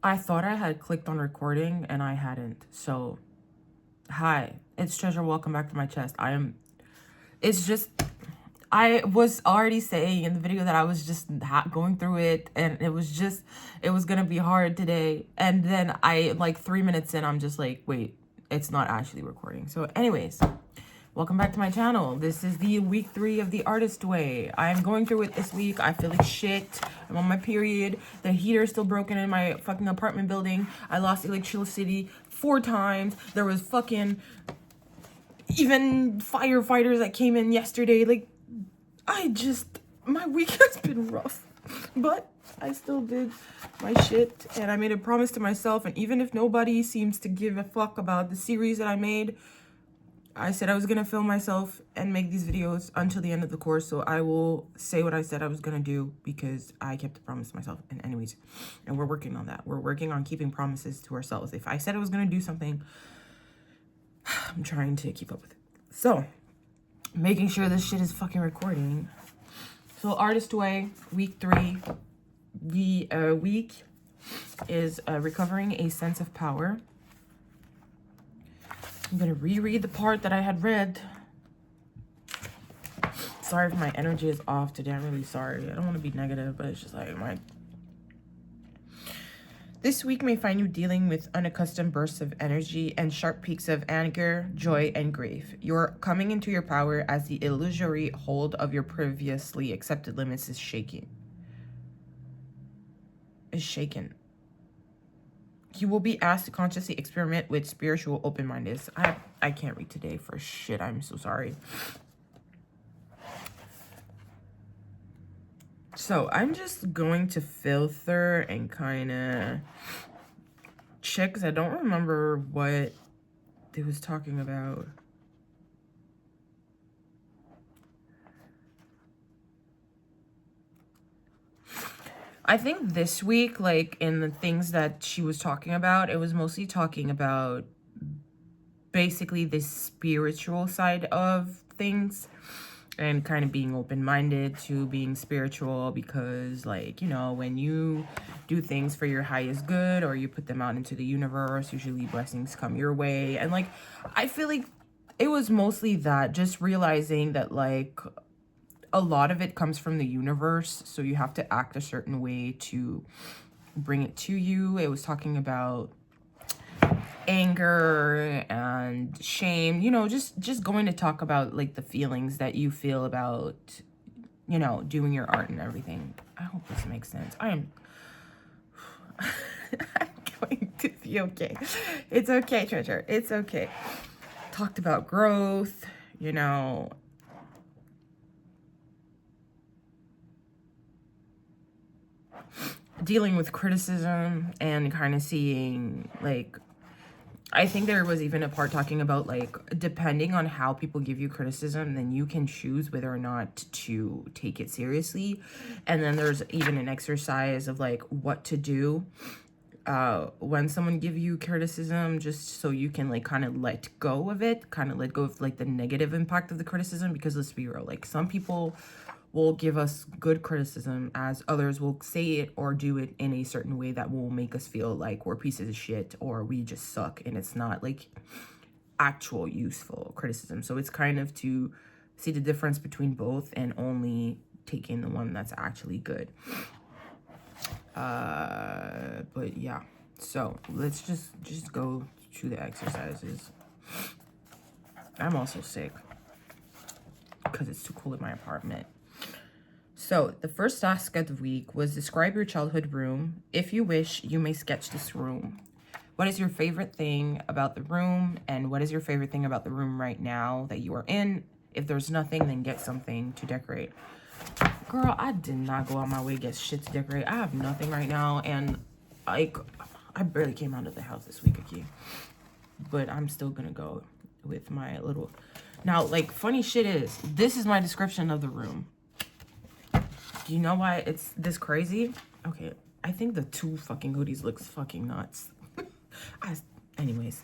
I thought I had clicked on recording and I hadn't. So, hi, it's Treasure. Welcome back to my chest. It's just, I was already saying in the video that I was just going through it and it was gonna be hard today. And then like 3 minutes in, I'm just like, wait, it's not actually recording. So anyways, welcome back to my channel. This is the week 3 of the artist way. I'm going through it this week. I feel like shit. I'm on my period. The heater is still broken in my fucking apartment building. I lost electricity 4 times. There was fucking even firefighters that came in yesterday. Like, my week has been rough. But I still did my shit and I made a promise to myself. And even if nobody seems to give a fuck about the series that I made, I said I was gonna film myself and make these videos until the end of the course, so I will say what I said I was gonna do because I kept the promise to myself. And anyways, and we're working on that. We're working on keeping promises to ourselves. If I said I was gonna do something, I'm trying to keep up with it. So, making sure this shit is fucking recording. So, Artist Way, week 3. The week is recovering a sense of power. I'm gonna reread the part that I had read. Sorry if my energy is off today. I'm really sorry. I don't want to be negative, but it's just like This week may find you dealing with unaccustomed bursts of energy and sharp peaks of anger, joy, and grief. You're coming into your power as the illusory hold of your previously accepted limits is shaken. You will be asked to consciously experiment with spiritual open-mindedness. I can't read today for shit. I'm so sorry. So I'm just going to filter and kind of check because I don't remember what they was talking about. I think this week, like in the things that she was talking about, it was mostly talking about basically the spiritual side of things and kind of being open-minded to being spiritual because, like, you know, when you do things for your highest good or you put them out into the universe, usually blessings come your way. And like, I feel like it was mostly that, just realizing that like a lot of it comes from the universe, so you have to act a certain way to bring it to you. It was talking about anger and shame, you know, just going to talk about like the feelings that you feel about, you know, doing your art and everything. I hope this makes sense. I'm going to be okay. It's okay, Treasure. It's okay. Talked about growth, you know, dealing with criticism and kind of seeing like, I think there was even a part talking about like, depending on how people give you criticism, then you can choose whether or not to take it seriously. And then there's even an exercise of like what to do when someone give you criticism, just so you can like kind of let go of it, kind of let go of like the negative impact of the criticism. Because let's be real, like some people will give us good criticism as others will say it or do it in a certain way that will make us feel like we're pieces of shit or we just suck, and it's not like actual useful criticism. So it's kind of to see the difference between both and only taking the one that's actually good. But yeah, so let's just go through the exercises. I'm also sick because it's too cool in my apartment. So the first task of the week was describe your childhood room. If you wish, you may sketch this room. What is your favorite thing about the room? And what is your favorite thing about the room right now that you are in? If there's nothing, then get something to decorate. Girl, I did not go out my way to get shit to decorate. I have nothing right now. And like, I barely came out of the house this week, okay? But I'm still gonna go with my little... Now, like, funny shit is, this is my description of the room. Do you know why it's this crazy? Okay, I think the 2 fucking hoodies looks fucking nuts. Anyways.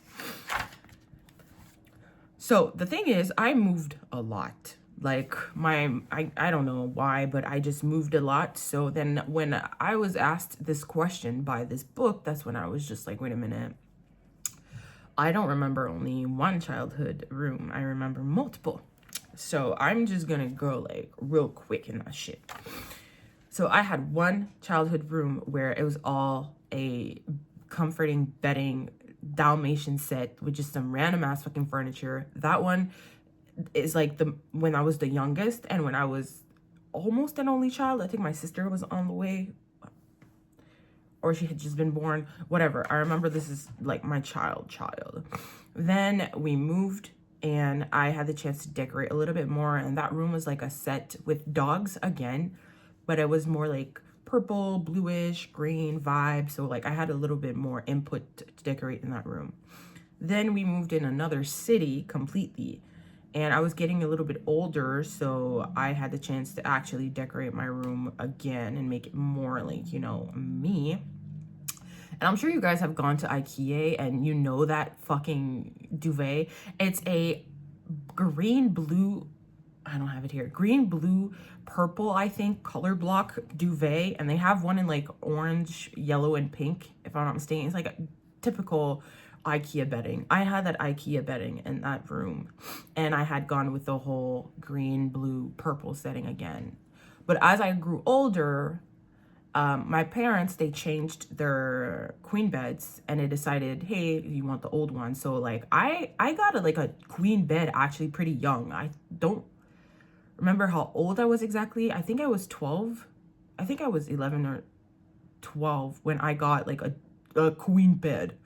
So, the thing is, I moved a lot. Like I don't know why, but I just moved a lot. So then when I was asked this question by this book, that's when I was just like, wait a minute. I don't remember only one childhood room. I remember multiple. So I'm just gonna go like real quick in that shit. So I had one childhood room where it was all a comforting bedding Dalmatian set with just some random ass fucking furniture. That one is like the when I was the youngest and when I was almost an only child. I think my sister was on the way or she had just been born, whatever. I remember this is like my child. Then we moved and I had the chance to decorate a little bit more, and that room was like a set with dogs again, but it was more like purple, bluish, green vibe. So like I had a little bit more input to decorate in that room. Then we moved in another city completely, and I was getting a little bit older, so I had the chance to actually decorate my room again and make it more like, you know, me. And I'm sure you guys have gone to IKEA and you know that fucking duvet. It's a green, blue, I don't have it here, green, blue, purple, I think, color block duvet. And they have one in like orange, yellow, and pink, if I'm not mistaken. It's like a typical IKEA bedding. I had that IKEA bedding in that room. And I had gone with the whole green, blue, purple setting again. But as I grew older, my parents, they changed their queen beds and they decided, hey, you want the old one. So like I got like a queen bed actually pretty young. I don't remember how old I was exactly. I think I was 12. I think I was 11 or 12 when I got like a queen bed.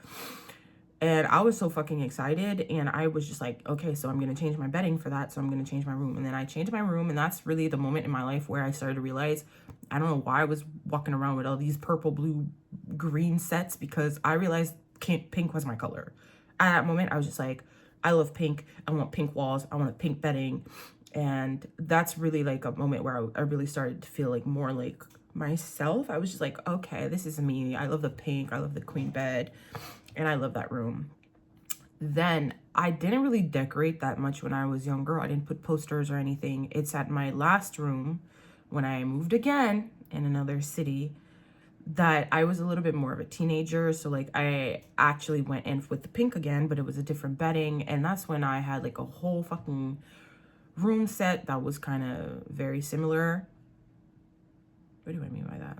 And I was so fucking excited, and I was just like, okay, so I'm gonna change my bedding for that, so I'm gonna change my room. And then I changed my room, and that's really the moment in my life where I started to realize, I don't know why I was walking around with all these purple, blue, green sets, because I realized pink was my color. At that moment, I was just like, I love pink, I want pink walls, I want a pink bedding. And that's really like a moment where I really started to feel like more like myself. I was just like, okay, this is me. I love the pink, I love the queen bed, and I love that room. Then I didn't really decorate that much when I was younger. I didn't put posters or anything. It's at my last room when I moved again in another city that I was a little bit more of a teenager. So like I actually went in with the pink again, but it was a different bedding. And that's when I had like a whole fucking room set that was kind of very similar. What do I mean by that?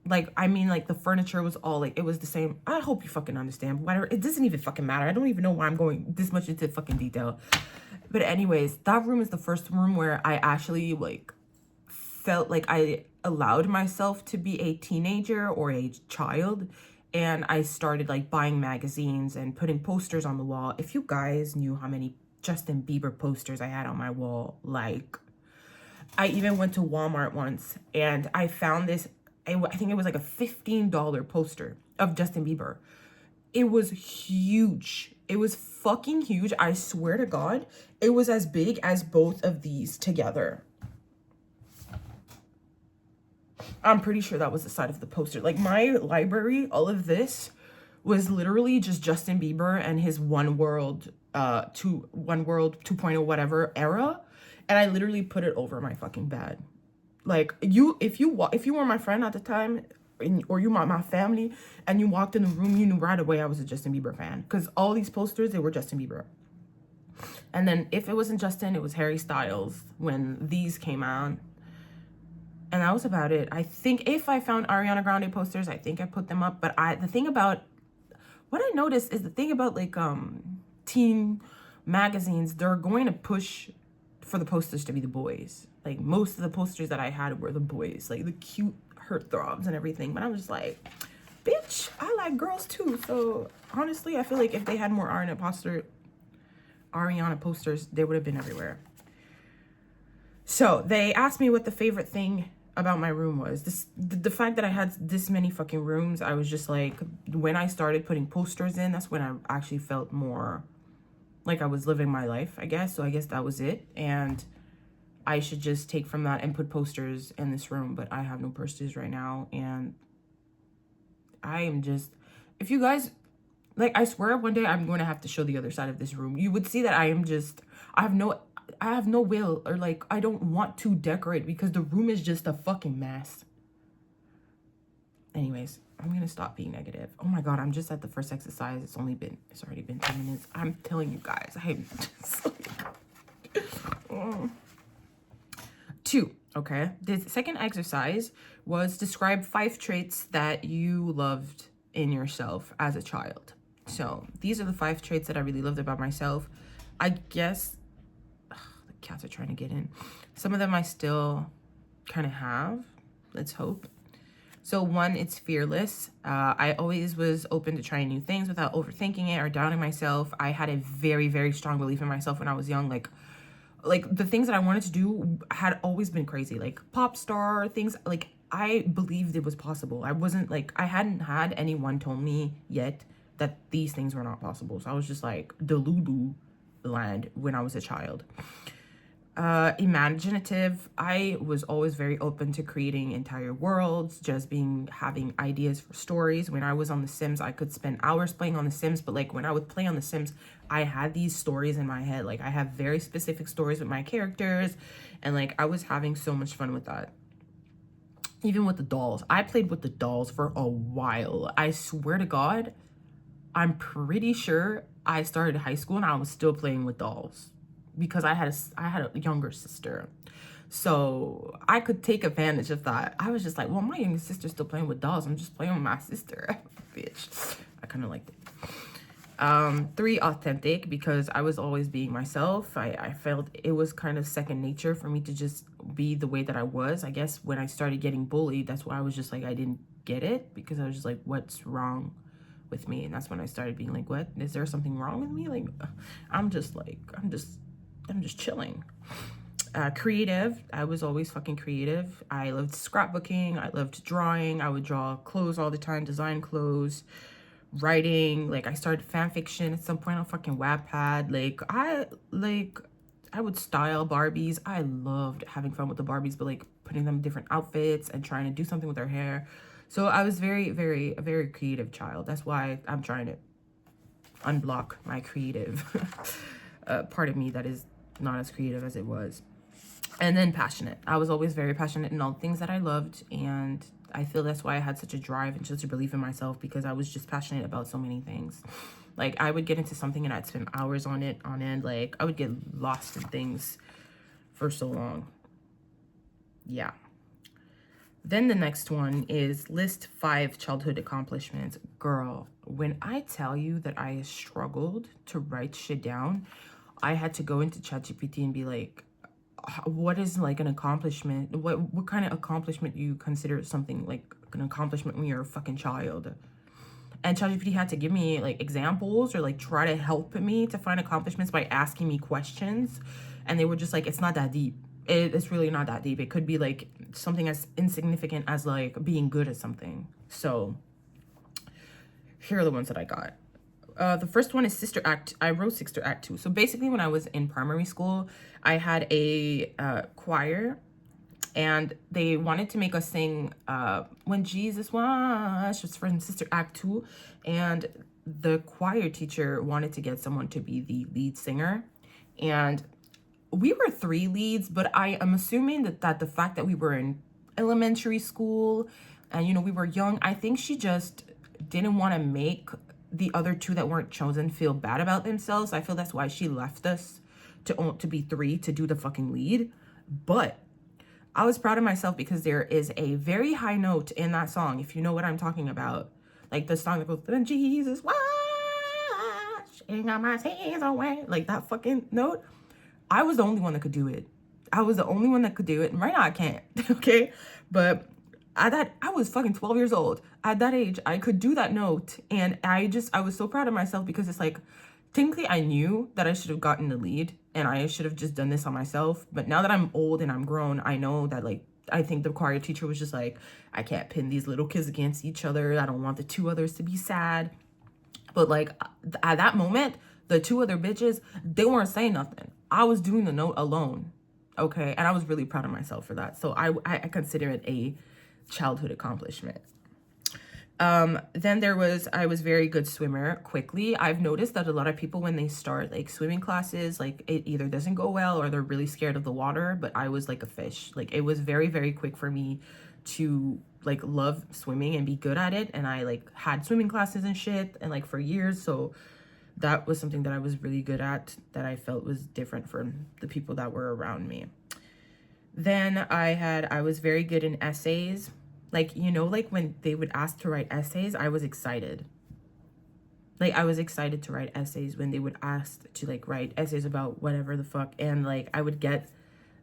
Like, I mean, like, the furniture was all, like, it was the same. I hope you fucking understand. Whatever. It doesn't even fucking matter. I don't even know why I'm going this much into fucking detail. But anyways, that room is the first room where I actually, like, felt like I allowed myself to be a teenager or a child. And I started, like, buying magazines and putting posters on the wall. If you guys knew how many Justin Bieber posters I had on my wall, like, I even went to Walmart once and I found this, I think it was like a $15 poster of Justin Bieber. It was huge. It was fucking huge. I swear to God, it was as big as both of these together. I'm pretty sure that was the side of the poster. Like my library, all of this was literally just Justin Bieber and his One World 2.0 whatever era. And I literally put it over my fucking bed. Like if you were my friend at the time, or you were my family, and you walked in the room, you knew right away I was a Justin Bieber fan, because all these posters, they were Justin Bieber. And then if it wasn't Justin, it was Harry Styles when these came out. And that was about it. I think if I found Ariana Grande posters, I think I put them up. But the thing about what I noticed is the thing about like teen magazines, they're going to push for the posters to be the boys. Like most of the posters that I had were the boys, like the cute heartthrobs and everything. But I'm just like, bitch, I like girls too. So honestly, I feel like if they had more Ariana posters, they would have been everywhere. So they asked me what the favorite thing about my room was. The fact that I had this many fucking rooms, I was just like, when I started putting posters in, that's when I actually felt more like I was living my life, I guess. So I guess that was it. And I should just take from that and put posters in this room. But I have no posters right now. And I am just, if you guys, like, I swear one day I'm going to have to show the other side of this room. You would see that I am just, I have no, I have no will, or like I don't want to decorate because the room is just a fucking mess. Anyways, I'm gonna stop being negative. Oh my god, I'm just at the first exercise. It's already been 10 minutes. I'm telling you guys, I'm just like, 2. Okay, the second exercise was describe 5 traits that you loved in yourself as a child. So these are the 5 traits that I really loved about myself. I guess the cats are trying to get in. Some of them I still kind of have. Let's hope. So 1, it's fearless. I always was open to trying new things without overthinking it or doubting myself. I had a very, very strong belief in myself when I was young. Like the things that I wanted to do had always been crazy. Like pop star things. Like I believed it was possible. I wasn't like, I hadn't had anyone told me yet that these things were not possible. So I was just like delulu land when I was a child. Imaginative. I was always very open to creating entire worlds, just having ideas for stories. When I was on The Sims, I could spend hours playing on The Sims, but like when I would play on The Sims, I had these stories in my head. Like I have very specific stories with my characters, and like I was having so much fun with that. Even with the dolls. I played with the dolls for a while. I swear to God, I'm pretty sure I started high school and I was still playing with dolls, because I had a younger sister, so I could take advantage of that. I was just like, well, my younger sister's still playing with dolls, I'm just playing with my sister. Bitch. I kind of liked it. 3, authentic, because I was always being myself. I felt it was kind of second nature for me to just be the way that I was. I guess when I started getting bullied, that's why I was just like, I didn't get it, because I was just like, what's wrong with me? And that's when I started being like, what, is there something wrong with me? Like I'm just chilling. Creative. I was always fucking creative. I loved scrapbooking. I loved drawing. I would draw clothes all the time, design clothes, writing. Like I started fan fiction at some point on fucking Wattpad. I would style Barbies. I loved having fun with the Barbies, but like putting them in different outfits and trying to do something with their hair. So I was a very creative child. That's why I'm trying to unblock my creative part of me that is not as creative as it was. And then passionate. I was always very passionate in all the things that I loved, and I feel that's why I had such a drive and such a belief in myself, because I was just passionate about so many things. Like I would get into something and I'd spend hours on it on end. Like I would get lost in things for so long. Yeah. Then the next one is list 5 childhood accomplishments. Girl, when I tell you that I struggled to write shit down, I had to go into ChatGPT and be like, what is like an accomplishment? What kind of accomplishment you consider something like an accomplishment when you're a fucking child? And ChatGPT had to give me like examples or like try to help me to find accomplishments by asking me questions. And they were just like, it's not that deep. It's really not that deep. It could be like something as insignificant as like being good at something. So here are the ones that I got. The first one is Sister Act. I wrote Sister Act 2. So basically when I was in primary school, I had a choir, and they wanted to make us sing When Jesus Was from Sister Act 2. And the choir teacher wanted to get someone to be the lead singer. And we were 3 leads, but I am assuming that the fact that we were in elementary school and, you know, we were young, I think she just didn't want to make the other 2 that weren't chosen feel bad about themselves. I feel that's why she left us to be 3 to do the fucking lead. But I was proud of myself because there is a very high note in that song, if you know what I'm talking about. Like the song that goes, "Then Jesus washing all my sins away." Like that fucking note. I was the only one that could do it. I was the only one that could do it. And right now I can't, okay? But I was fucking 12 years old. At that age, I could do that note. And I was so proud of myself, because it's like, technically I knew that I should have gotten the lead and I should have just done this on myself. But now that I'm old and I'm grown, I know that like, I think the choir teacher was just like, I can't pin these little kids against each other. I don't want the 2 others to be sad. But like at that moment, the 2 other bitches, they weren't saying nothing. I was doing the note alone. Okay. And I was really proud of myself for that. So I consider it a childhood accomplishment. Then I was very good swimmer quickly. I've noticed that a lot of people, when they start like swimming classes, like it either doesn't go well or they're really scared of the water, but I was like a fish. Like it was very, very quick for me to like love swimming and be good at it. And I like had swimming classes and shit and like for years. So that was something that I was really good at, that I felt was different from the people that were around me. Then I was very good in essays. Like, you know, like when they would ask to write essays, I was excited. Like, I was excited to write essays when they would ask to, like, write essays about whatever the fuck. And, like, I would get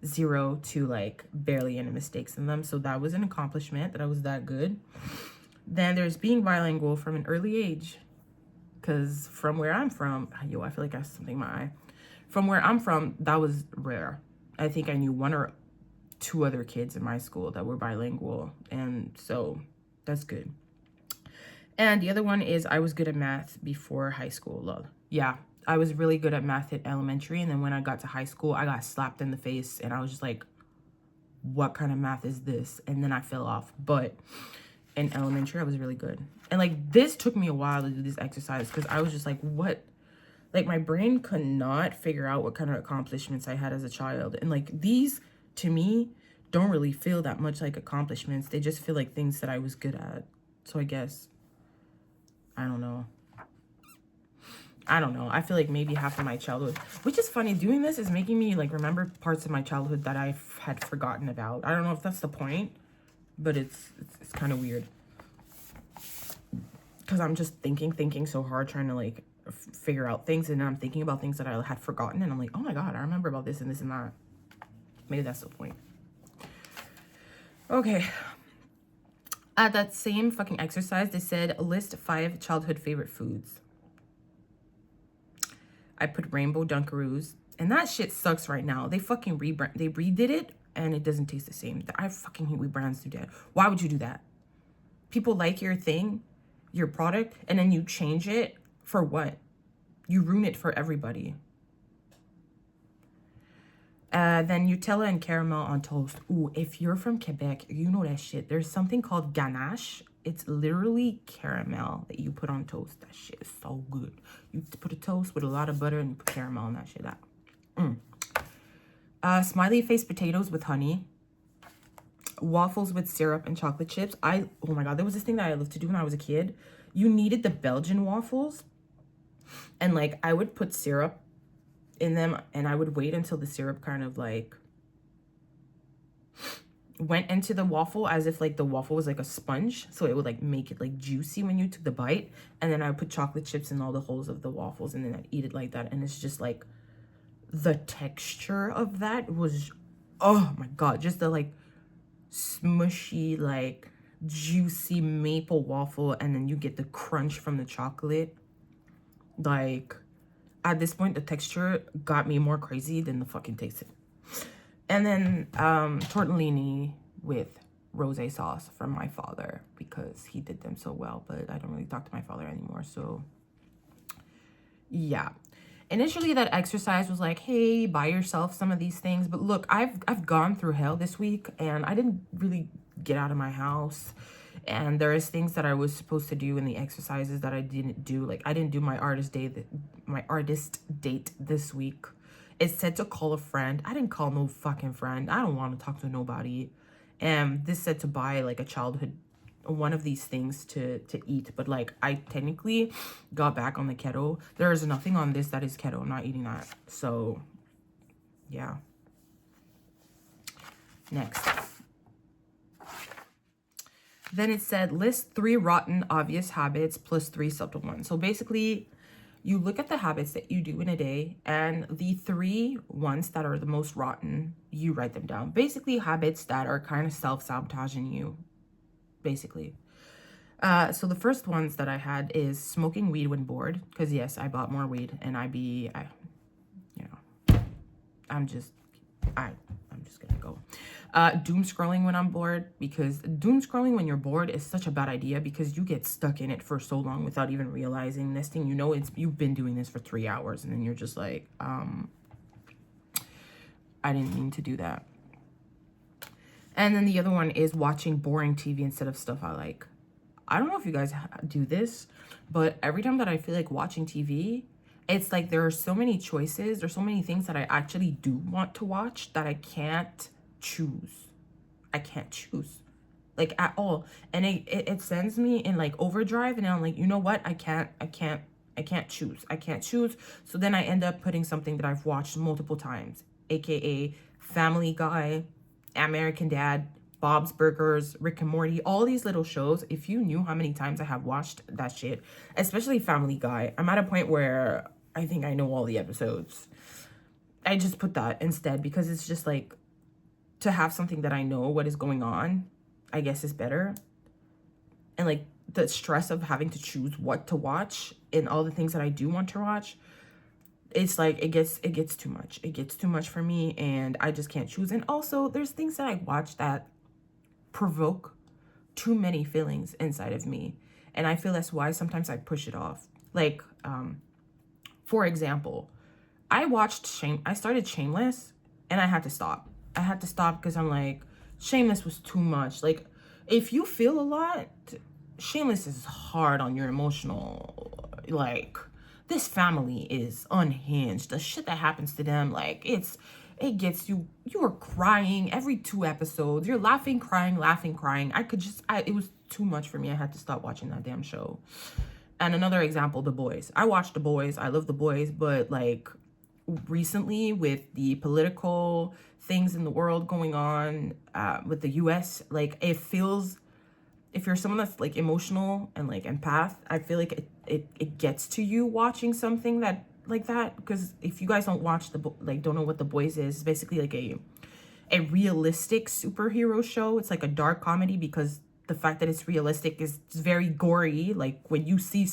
0 to, like, barely any mistakes in them. So that was an accomplishment that I was that good. Then there's being bilingual from an early age. Because from where I'm from, I feel like I have something in my eye. From where I'm from, that was rare. I think I knew 1 or 2 other kids in my school that were bilingual, and so that's good. And the other one is I was good at math before high school. Lol. Yeah, I was really good at math at elementary, and then when I got to high school, I got slapped in the face, and I was just like, what kind of math is this? And then I fell off. But in elementary, I was really good. And like this took me a while to do this exercise because I was just like, what? Like my brain could not figure out what kind of accomplishments I had as a child. And like these, to me, don't really feel that much like accomplishments. They just feel like things that I was good at. So I guess, I don't know. I feel like maybe half of my childhood, which is funny, doing this is making me like remember parts of my childhood that I had forgotten about. I don't know if that's the point, but it's kind of weird. Because I'm just thinking so hard, trying to like figure out things, and then I'm thinking about things that I had forgotten, and I'm like, oh my god, I remember about this and this and that. Maybe that's the point. Okay. At that same fucking exercise, they said list 5 childhood favorite foods. I put rainbow Dunkaroos, and that shit sucks right now. They fucking they redid it, and it doesn't taste the same. I fucking hate rebrands to death. Why would you do that? People like your thing, your product, and then you change it for what? You ruin it for everybody. Then Nutella and caramel on toast. Ooh, if you're from Quebec, you know that shit. There's something called ganache. It's literally caramel that you put on toast. That shit is so good. You put a toast with a lot of butter and you put caramel on that shit. Smiley face potatoes with honey. Waffles with syrup and chocolate chips. Oh my god, there was this thing that I loved to do when I was a kid. You needed the Belgian waffles. And like, I would put syrup in them, and I would wait until the syrup kind of like went into the waffle, as if like the waffle was like a sponge, so it would like make it like juicy when you took the bite. And then I would put chocolate chips in all the holes of the waffles, and then I'd eat it like that. And it's just like the texture of that was, oh my god, just the like smushy, like juicy maple waffle, and then you get the crunch from the chocolate. Like, at this point, the texture got me more crazy than the fucking taste. And then tortellini with rosé sauce from my father, because he did them so well, but I don't really talk to my father anymore. So yeah, initially that exercise was like, hey, buy yourself some of these things. But look, I've gone through hell this week, and I didn't really get out of my house. And there is things that I was supposed to do in the exercises that I didn't do. Like, I didn't do my artist date this week. It said to call a friend. I didn't call no fucking friend. I don't want to talk to nobody. And this said to buy like a childhood, one of these things to eat. But like, I technically got back on the keto. There is nothing on this that is keto. I'm not eating that. So yeah. Next. Then it said list 3 rotten obvious habits plus 3 subtle ones. So basically, you look at the habits that you do in a day, and the 3 ones that are the most rotten, you write them down. Basically, habits that are kind of self-sabotaging you, basically. So the first ones that I had is smoking weed when bored, because yes, I bought more weed, and I'm just gonna go. Doom scrolling when I'm bored, because doom scrolling when you're bored is such a bad idea, because you get stuck in it for so long without even realizing. This thing, you know, you've been doing this for 3 hours, and then you're just like, I didn't mean to do that. And then the other one is watching boring TV instead of stuff I like. I don't know if you guys do this, but every time that I feel like watching TV, it's like there are so many choices. There's so many things that I actually do want to watch that I can't choose. I can't choose like at all. And it sends me in like overdrive, and I'm like, you know what? I can't choose. I can't choose. So then I end up putting something that I've watched multiple times, aka Family Guy, American Dad, Bob's Burgers, Rick and Morty, all these little shows. If you knew how many times I have watched that shit, especially Family Guy, I'm at a point where I think I know all the episodes. I just put that instead because it's just like, to have something that I know what is going on, I guess is better. And like the stress of having to choose what to watch and all the things that I do want to watch, it's like it gets too much. It gets too much for me, and I just can't choose. And also there's things that I watch that provoke too many feelings inside of me, and I feel that's why sometimes I push it off. Like for example, I started Shameless, and I had to stop. Because I'm like, Shameless was too much. Like, if you feel a lot, Shameless is hard on your emotional. Like, this family is unhinged. The shit that happens to them, like, it gets you. You are crying every 2 episodes. You're laughing, crying, laughing, crying. It was too much for me. I had to stop watching that damn show. And another example, The Boys. I watched The Boys. I love The Boys, but like recently with the political things in the world going on with the US, like it feels, if you're someone that's like emotional and like empath, I feel like it gets to you watching something that like that. Because if you guys don't watch don't know what The Boys is, it's basically like a realistic superhero show. It's like a dark comedy because the fact that it's realistic is very gory. Like when you see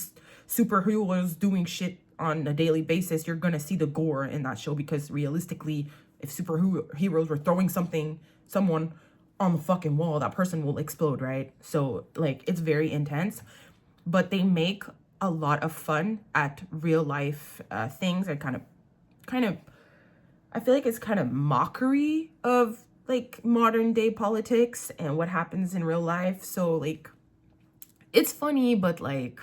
superheroes doing shit on a daily basis, you're gonna see the gore in that show, because realistically, if superheroes were throwing someone on the fucking wall, that person will explode, right? So like it's very intense, but they make a lot of fun at real life things, and kind of I feel like it's kind of mockery of like modern day politics and what happens in real life. So like it's funny, but like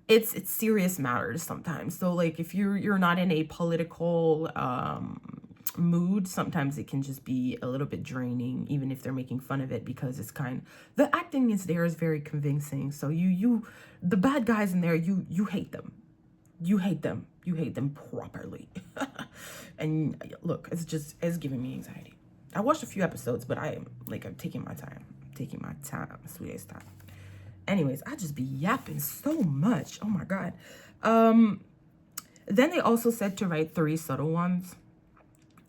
it's serious matters sometimes. So like if you're not in a political mood, sometimes it can just be a little bit draining, even if they're making fun of it, because the acting is very convincing. So you the bad guys in there, you hate them. You hate them properly. And look, it's giving me anxiety. I watched a few episodes, but I'm taking my time, sweetest time. Anyways, I just be yapping so much. Oh my god. Then they also said to write 3 subtle ones.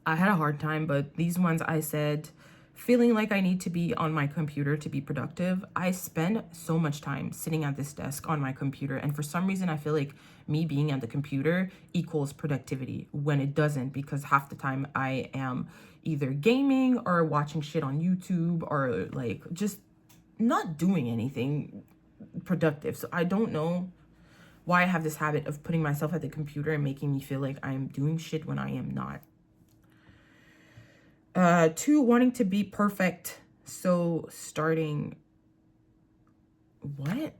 I had a hard time, but these ones I said, feeling like I need to be on my computer to be productive. I spend so much time sitting at this desk on my computer, and for some reason I feel like me being at the computer equals productivity, when it doesn't, because half the time I am either gaming or watching shit on YouTube, or like just not doing anything productive. So I don't know why I have this habit of putting myself at the computer and making me feel like I'm doing shit when I am not. 2, wanting to be perfect. So starting, what?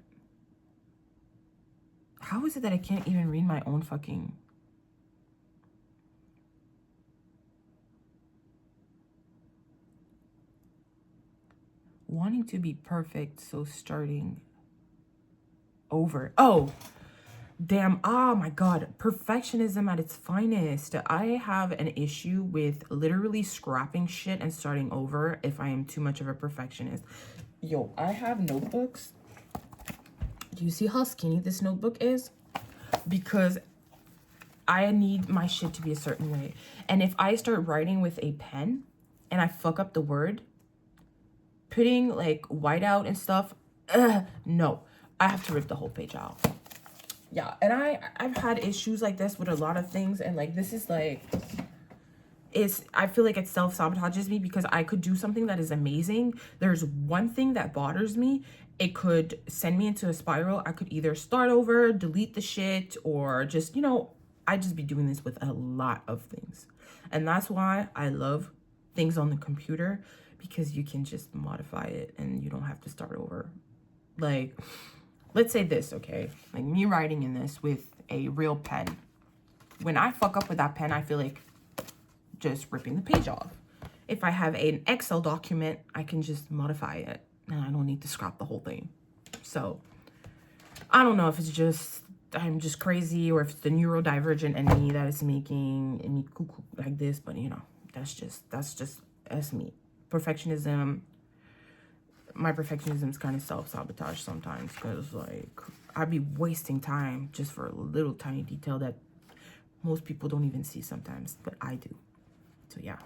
How is it that I can't even read my own fucking... Wanting to be perfect, so starting over. Oh, damn. Oh my god. Perfectionism at its finest. I have an issue with literally scrapping shit and starting over if I am too much of a perfectionist. Yo, I have notebooks. Do you see how skinny this notebook is? Because I need my shit to be a certain way. And if I start writing with a pen and I fuck up the word, putting like whiteout and stuff, no. I have to rip the whole page out. Yeah, and I've had issues like this with a lot of things, and like this is like, I feel like it self-sabotages me, because I could do something that is amazing. There's one thing that bothers me. It could send me into a spiral. I could either start over, delete the shit, or just, I just be doing this with a lot of things. And that's why I love things on the computer, because you can just modify it and you don't have to start over. Like, let's say this, okay? Like me writing in this with a real pen. When I fuck up with that pen, I feel like just ripping the page off. If I have an Excel document, I can just modify it and I don't need to scrap the whole thing. So I don't know if it's just I'm just crazy or if it's the neurodivergent in me that is making me cuckoo like this, but you know, that's me. Perfectionism, my perfectionism is kind of self-sabotage sometimes because like I'd be wasting time just for a little tiny detail that most people don't even see sometimes, but I do. So yeah.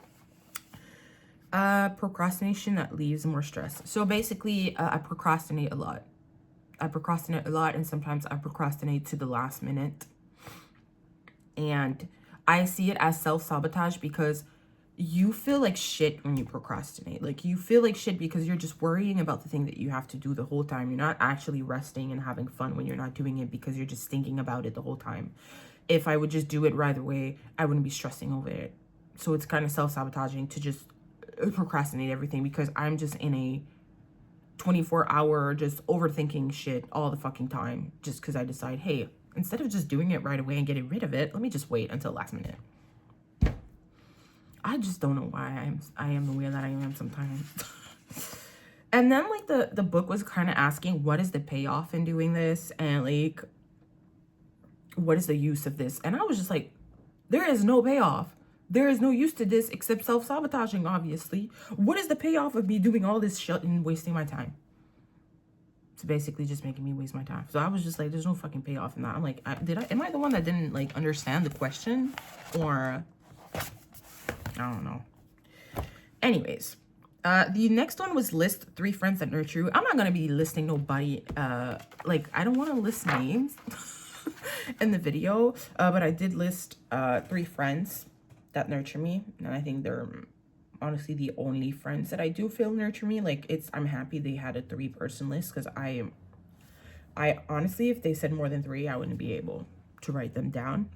Procrastination that leaves more stress. So basically, I procrastinate a lot. And sometimes I procrastinate to the last minute. And I see it as self-sabotage because you feel like shit when you procrastinate. Like you feel like shit because you're just worrying about the thing that you have to do the whole time. You're not actually resting and having fun when you're not doing it because you're just thinking about it the whole time. If I would just do it right away, I wouldn't be stressing over it. So it's kind of self-sabotaging to just procrastinate everything because I'm just in a 24-hour just overthinking shit all the fucking time just because I decide, hey, instead of just doing it right away and getting rid of it, let me just wait until last minute. I just don't know why I am the way that I am sometimes. And then like the book was kind of asking, what is the payoff in doing this? And like, what is the use of this? And I was just like, there is no payoff. There is no use to this except self-sabotaging, obviously. What is the payoff of me doing all this shit and wasting my time? It's basically just making me waste my time. So I was just like, there's no fucking payoff in that. I'm like, am I the one that didn't like understand the question? Or, I don't know. Anyways, the next one was list 3 friends that nurture you. I'm not going to be listing nobody. Like, I don't want to list names in the video. But I did list 3 friends that nurture me, and I think they're honestly the only friends that I do feel nurture me. Like I'm happy they had a 3-person list because I honestly, if they said more than 3, I wouldn't be able to write them down.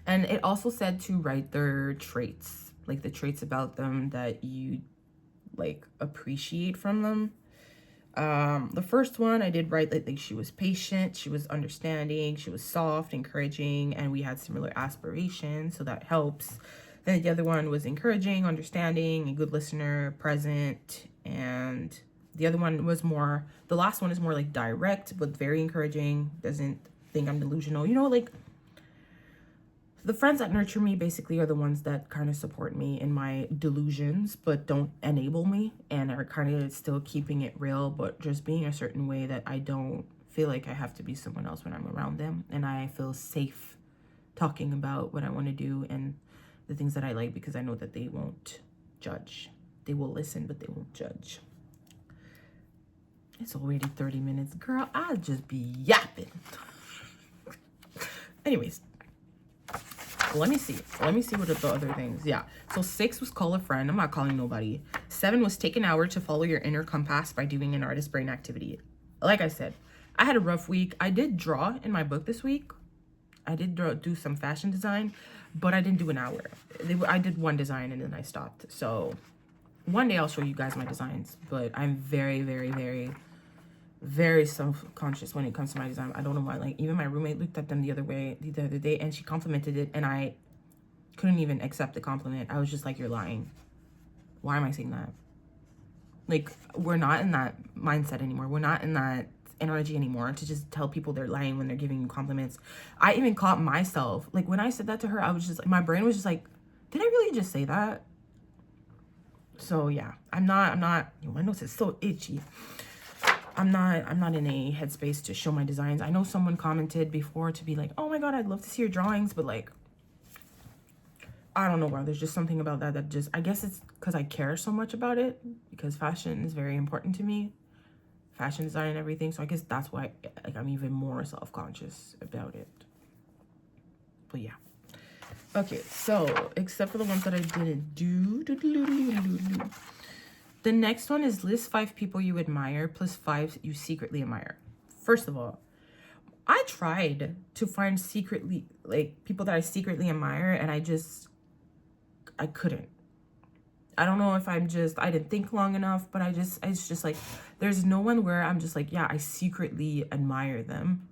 And it also said to write their traits, like the traits about them that you like appreciate from them. The first one I did write like she was patient, she was understanding, she was soft, encouraging, and we had similar aspirations, so that helps. Then the other one was encouraging, understanding, a good listener, present, and the other one was more, the last one is more like direct, but very encouraging, doesn't think I'm delusional. You know, like the friends that nurture me basically are the ones that kind of support me in my delusions, but don't enable me and are kind of still keeping it real, but just being a certain way that I don't feel like I have to be someone else when I'm around them. And I feel safe talking about what I want to do and the things that I like because I know that they won't judge. They will listen, but they won't judge. It's already 30 minutes. Girl, I'll just be yapping. Anyways. Let me see what are the other things. Yeah, so 6 was call a friend. I'm not calling nobody. 7 was take an hour to follow your inner compass by doing an artist brain activity. Like I said, I had a rough week. I did draw in my book this week. I did do some fashion design, but I didn't do an hour. I did 1 design and then I stopped. So one day I'll show you guys my designs, but I'm very, very, very, very self-conscious when it comes to my design. I don't know why. Like even my roommate looked at them the other day and she complimented it and I couldn't even accept the compliment. I was just like, you're lying. Why am I saying that? Like, we're not in that mindset anymore. We're not in that energy anymore to just tell people they're lying when they're giving you compliments. I even caught myself, like when I said that to her, I was just, my brain was just like, did I really just say that? So yeah, I'm not, my nose is so itchy. I'm not in a headspace to show my designs. I know someone commented before to be like, oh my God, I'd love to see your drawings, but like, I don't know why. There's just something about that just, I guess it's because I care so much about it because fashion is very important to me. Fashion design and everything. So I guess that's why like I'm even more self-conscious about it. But yeah. Okay, so except for the ones that I didn't do. The next one is list 5 people you admire plus 5 you secretly admire. First of all, I tried to find secretly, like people that I secretly admire and I couldn't. I don't know if I didn't think long enough, but it's just like, there's no one where I'm just like, yeah, I secretly admire them.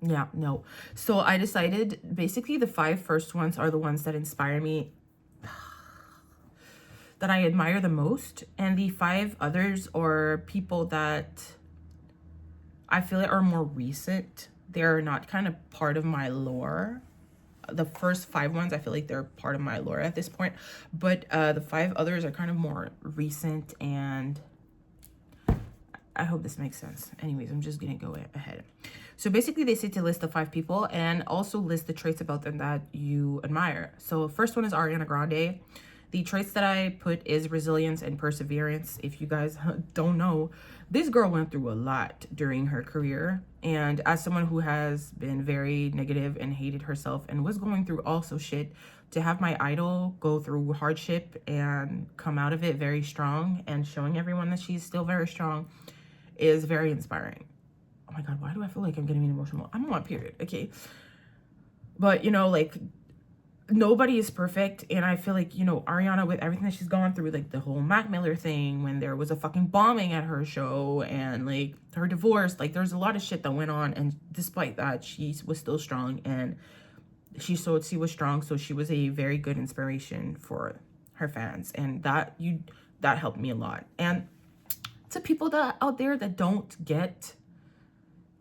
Yeah, no. So I decided basically the 5 first ones are the ones that inspire me, that I admire the most. And the 5 others are people that I feel are more recent. They're not kind of part of my lore. The first 5 ones, I feel like they're part of my lore at this point. But the 5 others are kind of more recent, and I hope this makes sense. Anyways, I'm just gonna go ahead. So basically they say to list the 5 people and also list the traits about them that you admire. So first one is Ariana Grande. The traits that I put is resilience and perseverance. If you guys don't know, this girl went through a lot during her career. And as someone who has been very negative and hated herself and was going through also shit, to have my idol go through hardship and come out of it very strong and showing everyone that she's still very strong is very inspiring. Oh my God, why do I feel like I'm getting emotional? I'm on my period, okay? But, you know, like, nobody is perfect. And I feel like, you know, Ariana, with everything that she's gone through, like the whole Mac Miller thing, when there was a fucking bombing at her show, and like her divorce, like there's a lot of shit that went on. And despite that, she was still strong, and she was strong. So she was a very good inspiration for her fans. And that helped me a lot. And to people that out there that don't get,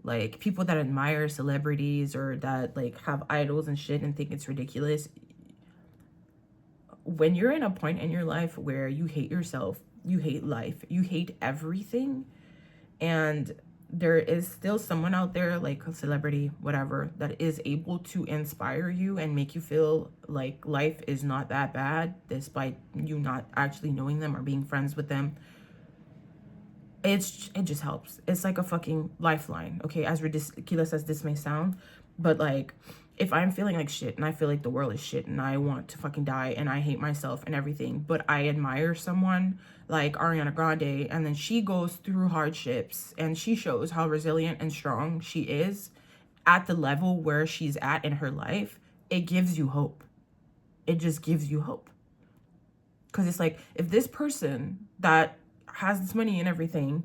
like, people that admire celebrities or that like have idols and shit and think it's ridiculous, when you're in a point in your life where you hate yourself, you hate life, you hate everything, and there is still someone out there, like a celebrity, whatever, that is able to inspire you and make you feel like life is not that bad despite you not actually knowing them or being friends with them, it just helps. It's like a fucking lifeline, okay? As ridiculous as this may sound, but like, if I'm feeling like shit and I feel like the world is shit and I want to fucking die and I hate myself and everything, but I admire someone like Ariana Grande, and then she goes through hardships and she shows how resilient and strong she is at the level where she's at in her life, it gives you hope. It just gives you hope. Because it's like, if this person that has this money and everything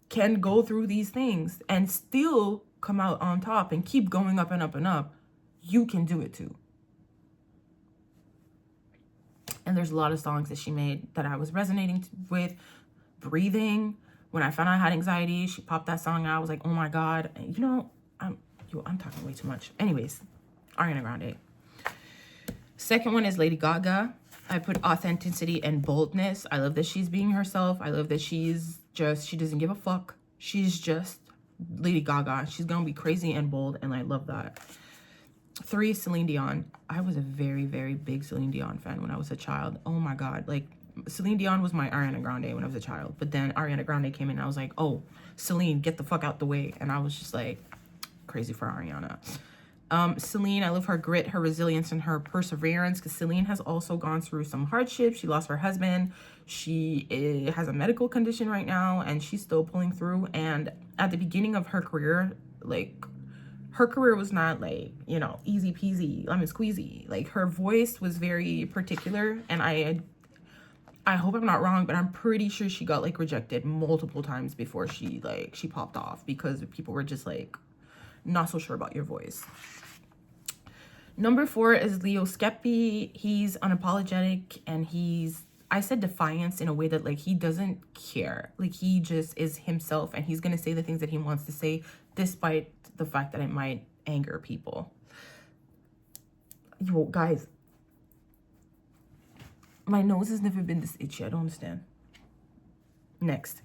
can go through these things and still come out on top and keep going up and up and up, you can do it too. And there's a lot of songs that she made that I was resonating with. Breathing, when I found out I had anxiety, she popped that song out. I was like, oh my God. You know, I'm talking way too much. Anyways, Ariana Grande. Second one is Lady Gaga. I put authenticity and boldness. I love that she's being herself. I love that she doesn't give a fuck. She's just Lady Gaga. She's gonna be crazy and bold, and I love that. 3, Celine Dion. I was a very, very big Celine Dion fan when I was a child. Oh my God. Like, Celine Dion was my Ariana Grande when I was a child. But then Ariana Grande came in and I was like, oh, Celine, get the fuck out the way. And I was just like, crazy for Ariana. Celine, I love her grit, her resilience, and her perseverance, because Celine has also gone through some hardship. She lost her husband. She has a medical condition right now, and she's still pulling through. And at the beginning of her career, like, her career was not like, you know, easy peasy, lemon squeezy. Like, her voice was very particular, and I hope I'm not wrong, but I'm pretty sure she got like rejected multiple times before she popped off, because people were just like not so sure about your voice. Number 4 is Leo Skepi. He's unapologetic, and I said defiance in a way that like he doesn't care. Like, he just is himself, and he's gonna say the things that he wants to say despite the fact that it might anger people. Yo, guys, my nose has never been this itchy. I don't understand. Next.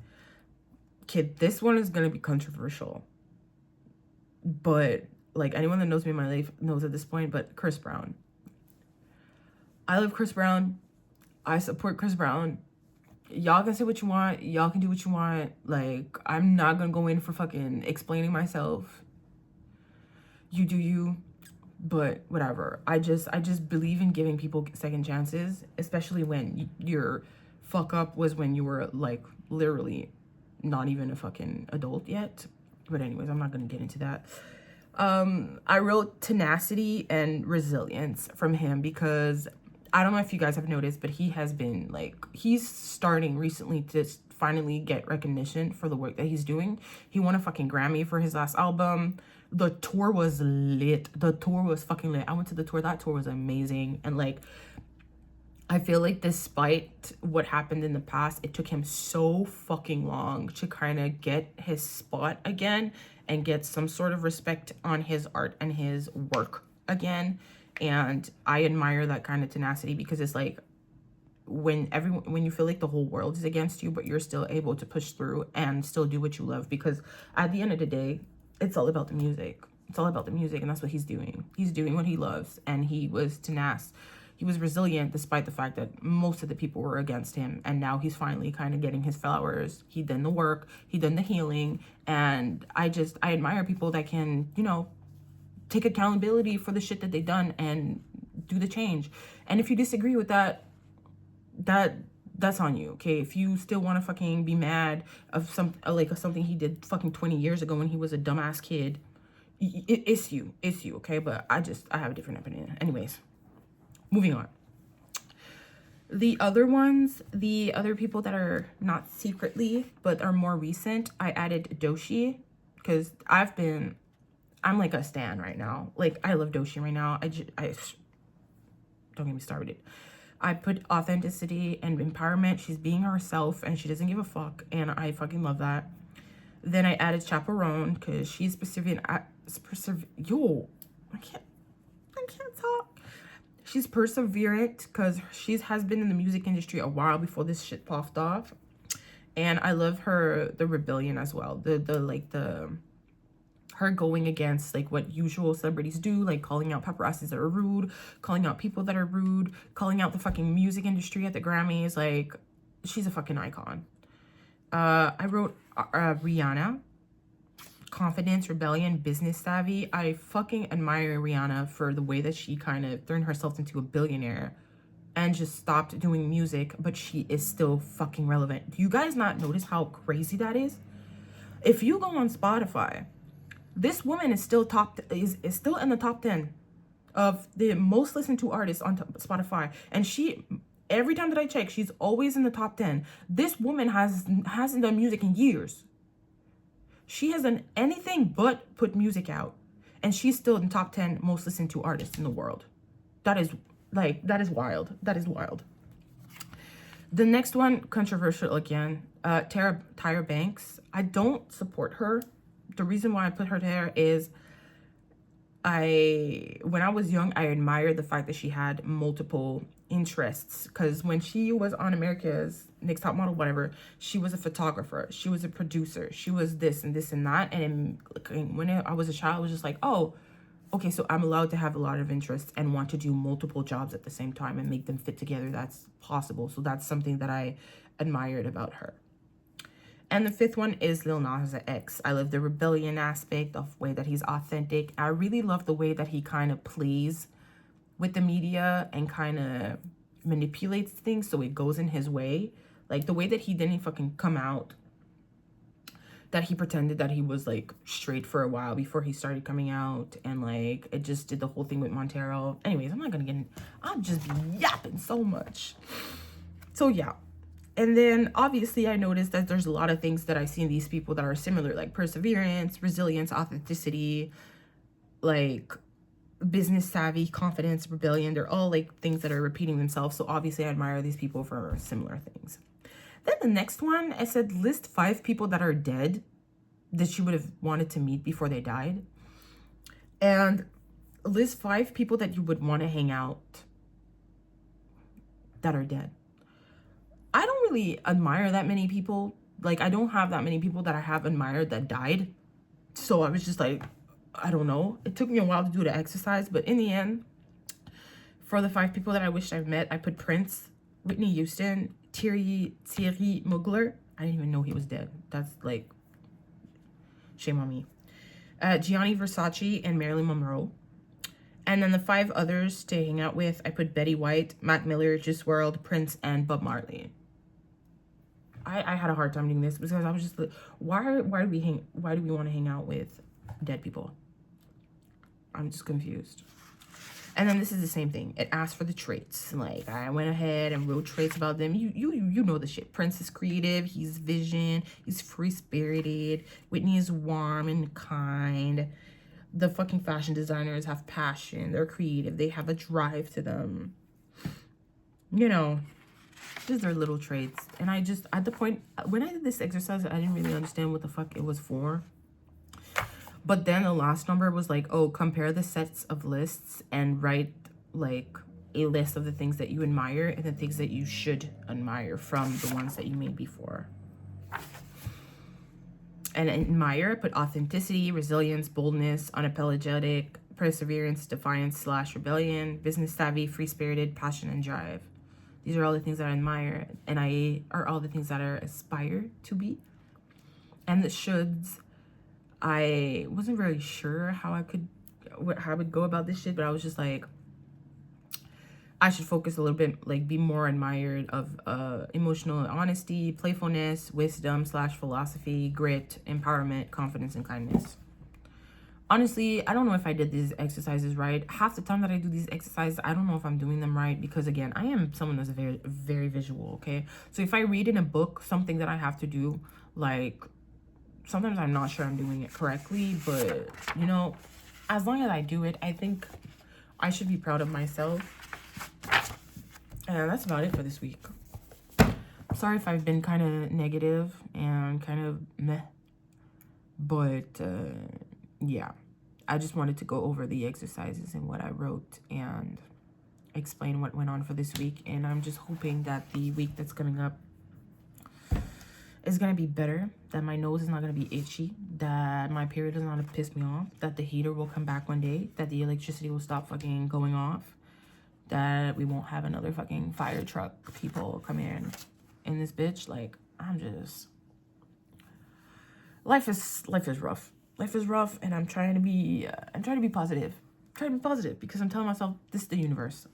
Kid, this one is gonna be controversial, but like, anyone that knows me in my life knows at this point, but Chris Brown. I love Chris Brown. I support Chris Brown. Y'all can say what you want. Y'all can do what you want. Like, I'm not gonna go in for fucking explaining myself. You do you, but whatever. I just believe in giving people second chances, especially when your fuck up was when you were like literally not even a fucking adult yet. But anyways, I'm not gonna get into that. I wrote tenacity and resilience from him because I don't know if you guys have noticed, but he has been like, he's starting recently to finally get recognition for the work that he's doing. He won a fucking Grammy for his last album. The tour was lit. The tour was fucking lit. I went to the tour. That tour was amazing. And like, I feel like despite what happened in the past, it took him so fucking long to kind of get his spot again and get some sort of respect on his art and his work again. And I admire that kind of tenacity because it's like when you feel like the whole world is against you, but you're still able to push through and still do what you love, because at the end of the day, it's all about the music. It's all about the music, and that's what he's doing. He's doing what he loves, and he was tenacious. He was resilient despite the fact that most of the people were against him. And now he's finally kind of getting his flowers. He done the work. He done the healing. And I admire people that can, you know, take accountability for the shit that they done and do the change. And if you disagree with that, that's on you, okay? If you still want to fucking be mad of something he did fucking 20 years ago when he was a dumbass kid, it's you, okay? But I have a different opinion. Anyways. Moving on. The other ones, the other people that are not secretly, but are more recent, I added Doshi because I'm like a stan right now. Like, I love Doshi right now. Don't get me started. I put authenticity and empowerment. She's being herself and she doesn't give a fuck. And I fucking love that. Then I added Chaperone because she's perseverant. I can't talk. She's perseverant because she has been in the music industry a while before this shit popped off. And I love the rebellion as well. Her going against like what usual celebrities do, like calling out paparazzis that are rude, calling out people that are rude, calling out the fucking music industry at the Grammys. Like, she's a fucking icon. I wrote Rihanna. Confidence, rebellion, business savvy. I fucking admire Rihanna for the way that she kind of turned herself into a billionaire and just stopped doing music, but she is still fucking relevant. Do you guys not notice how crazy that is? If you go on Spotify, this woman is still is still in the top 10 of the most listened to artists on Spotify, and she, every time that I check, she's always in the top 10. This woman hasn't done music in years. She has done anything but put music out, and she's still in top 10 most listened to artists in the world. That is wild. That is wild. The next one, controversial again, Tyra Banks. I don't support her. The reason why I put her there is when I was young, I admired the fact that she had multiple interests, because when she was on America's Next Top Model, whatever, she was a photographer, she was a producer, she was this and this and that. And when I was a child, I was just like, oh, okay, so I'm allowed to have a lot of interests and want to do multiple jobs at the same time and make them fit together. That's possible. So that's something that I admired about her. And the fifth one is Lil Nas X. I love the rebellion aspect of the way that he's authentic. I really love the way that he kind of plays with the media and kind of manipulates things so it goes in his way. Like the way that he didn't fucking come out, that he pretended that he was like straight for a while before he started coming out, and like it just did the whole thing with Montero. Anyways, I'm not gonna get in, I'll just be yapping so much. So yeah. And then obviously I noticed that there's a lot of things that I see in these people that are similar, like perseverance, resilience, authenticity, like business savvy, confidence, rebellion. They're all like things that are repeating themselves. So obviously I admire these people for similar things. Then the next one, I said list 5 people that are dead that you would have wanted to meet before they died. And list 5 people that you would want to hang out that are dead. I don't really admire that many people. Like, I don't have that many people that I have admired that died. So I was just like, I don't know. It took me a while to do the exercise, but in the end, for the 5 people that I wished I've met, I put Prince, Whitney Houston, Thierry Mugler. I didn't even know he was dead. That's like, shame on me. Gianni Versace and Marilyn Monroe. And then the 5 others to hang out with, I put Betty White, Mac Miller, Juice WRLD, Prince, and Bob Marley. I had a hard time doing this because I was just like, why do we want to hang out with dead people? I'm just confused. And then this is the same thing. It asks for the traits. Like, I went ahead and wrote traits about them. You know the shit. Prince is creative. He's vision. He's free-spirited. Whitney is warm and kind. The fucking fashion designers have passion. They're creative. They have a drive to them. You know, these are little traits. And I just, at the point, when I did this exercise, I didn't really understand what the fuck it was for. But then the last number was like, oh, compare the sets of lists and write like a list of the things that you admire and the things that you should admire from the ones that you made before. And admire, put authenticity, resilience, boldness, unapologetic, perseverance, defiance / rebellion, business savvy, free-spirited, passion, and drive. These are all the things that I admire, and I are all the things that I aspire to be. And the shoulds, I wasn't really sure how I would go about this shit, but I was just like, I should focus a little bit, like be more admired of emotional honesty, playfulness, wisdom / philosophy, grit, empowerment, confidence, and kindness. Honestly, I don't know if I did these exercises right. Half the time that I do these exercises, I don't know if I'm doing them right because, again, I am someone that's very, very visual, okay? So if I read in a book something that I have to do, like, sometimes I'm not sure I'm doing it correctly, but, you know, as long as I do it, I think I should be proud of myself. And that's about it for this week. Sorry if I've been kind of negative and kind of meh. But, yeah. I just wanted to go over the exercises and what I wrote and explain what went on for this week. And I'm just hoping that the week that's coming up is going to be better, that my nose is not going to be itchy, that my period is not going to piss me off, that the heater will come back one day, that the electricity will stop fucking going off, that we won't have another fucking fire truck people come in this bitch. Like, I'm just, life is rough. Life is rough, and I'm trying to be positive. I'm trying to be positive because I'm telling myself this is the universe.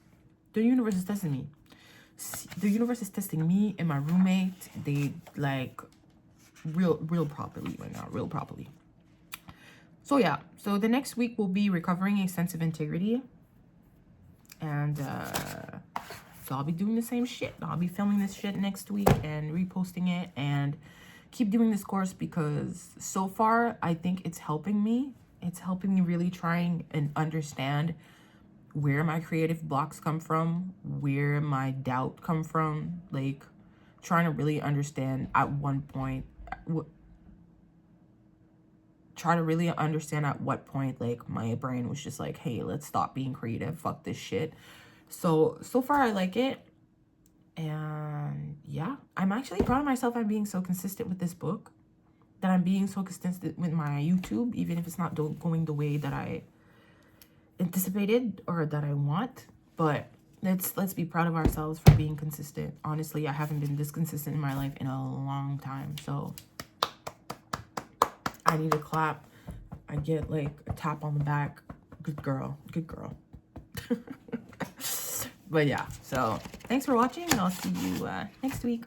The universe is testing me. The universe is testing me and my roommate. They like real properly right now, real properly. So yeah, so the next week will be recovering a sense of integrity, and so I'll be doing the same shit. I'll be filming this shit next week and reposting it and keep doing this course because so far I think it's helping me. It's helping me really trying and understand where my creative blocks come from, where my doubt come from, like trying to really understand at one point, like my brain was just like, hey, let's stop being creative, fuck this shit. So far I like it. And yeah, I'm actually proud of myself. I'm being so consistent with this book, that I'm being so consistent with my YouTube, even if it's not going the way that I anticipated or that I want. But let's be proud of ourselves for being consistent. Honestly, I haven't been this consistent in my life in a long time. So I need a clap. I get like a tap on the back. Good girl. Good girl. But yeah, so thanks for watching, and I'll see you next week.